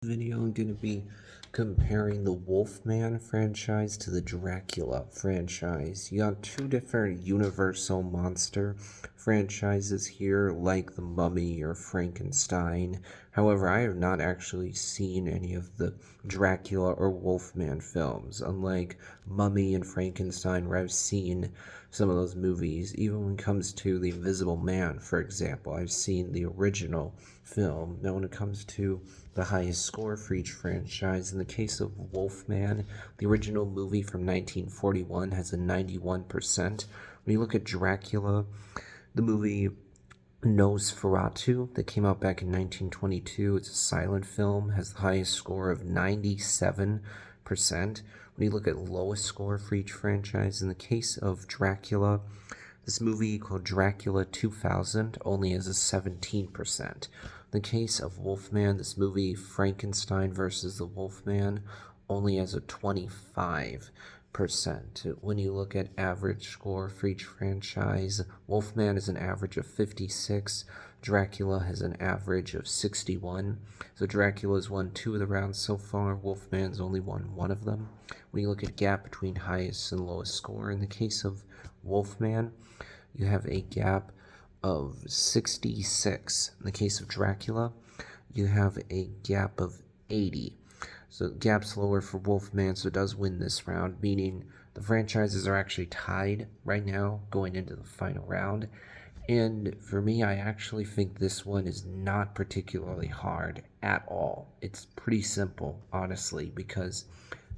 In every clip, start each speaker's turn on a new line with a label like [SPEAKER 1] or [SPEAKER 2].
[SPEAKER 1] video, I'm going to be comparing the Wolfman franchise to the Dracula franchise. You got two different Universal monster franchises here, like the Mummy or Frankenstein. However, I have not actually seen any of the Dracula or Wolfman films, unlike Mummy and Frankenstein, where I've seen some of those movies. Even when it comes to The Invisible Man, for example, I've seen the original film. Now, when it comes to the highest score for each franchise, in the case of Wolfman, the original movie from 1941 has a 91%. When you look at Dracula, the movie Nosferatu that came out back in 1922, it's a silent film, has the highest score of 97%. When you look at lowest score for each franchise, in the case of Dracula, this movie called Dracula 2000 only has a 17%. In the case of Wolfman, this movie Frankenstein versus the Wolfman only has a 25%. When you look at average score for each franchise, Wolfman is an average of 56, Dracula has an average of 61. So Dracula's won 2 of the rounds so far, Wolfman's only won 1 of them. When you look at gap between highest and lowest score, in the case of Wolfman, you have a gap of 66. In the case of Dracula, you have a gap of 80. So gap's lower for Wolfman, so it does win this round, meaning the franchises are actually tied right now going into the final round. And for me, I actually think this one is not particularly hard at all. It's pretty simple, honestly, because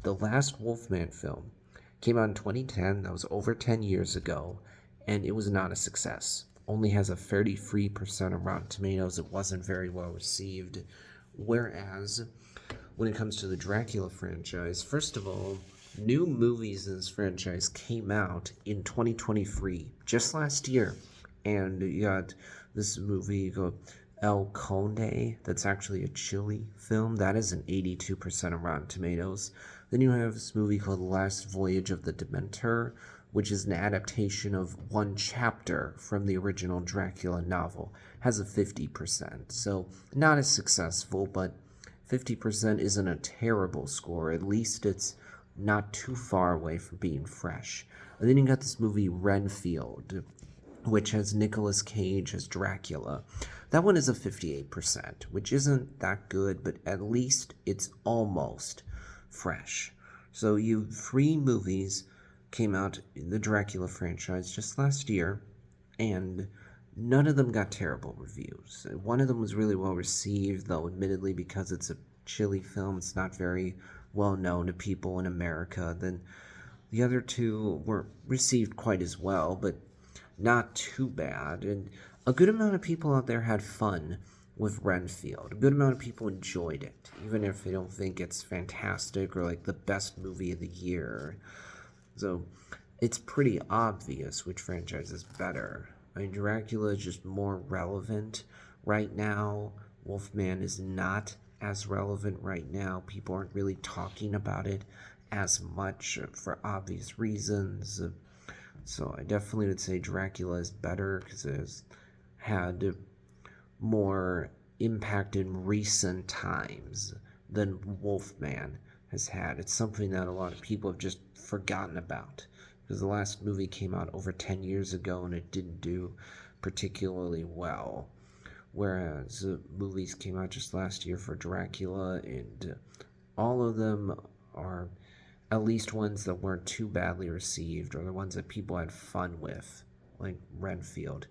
[SPEAKER 1] the last Wolfman film came out in 2010. That was over 10 years ago, and it was not a success. Only has a 33% of Rotten Tomatoes. It wasn't very well received. Whereas when it comes to the Dracula franchise, first of all, new movies in this franchise came out in 2023, just last year. And you got this movie called El Conde, that's actually a Chile film. That is an 82% of Rotten Tomatoes. Then you have this movie called The Last Voyage of the Dementor, which is an adaptation of one chapter from the original Dracula novel. Has a 50%. So not as successful, but 50% isn't a terrible score. At least it's not too far away from being fresh. And then you got this movie Renfield, which has Nicolas Cage as Dracula. That one is a 58%, which isn't that good, but at least it's almost fresh. So you 3 movies came out in the Dracula franchise just last year, and none of them got terrible reviews. One of them was really well received, though admittedly because it's a Chile film, it's not very well known to people in America. Then the other 2 weren't received quite as well, but not too bad, and a good amount of people out there had fun with Renfield. A good amount of people enjoyed it, even if they don't think it's fantastic or like the best movie of the year. So it's pretty obvious which franchise is better. I mean, Dracula is just more relevant right now. Wolfman is not as relevant right now. People aren't really talking about it as much for obvious reasons. So I definitely would say Dracula is better because it has had more impact in recent times than Wolfman has had. It's something that a lot of people have just forgotten about because the last movie came out over 10 years ago and it didn't do particularly well. Whereas movies came out just last year for Dracula, and all of them are at least ones that weren't too badly received, or the ones that people had fun with, like Renfield.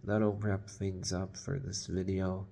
[SPEAKER 1] That'll wrap things up for this video.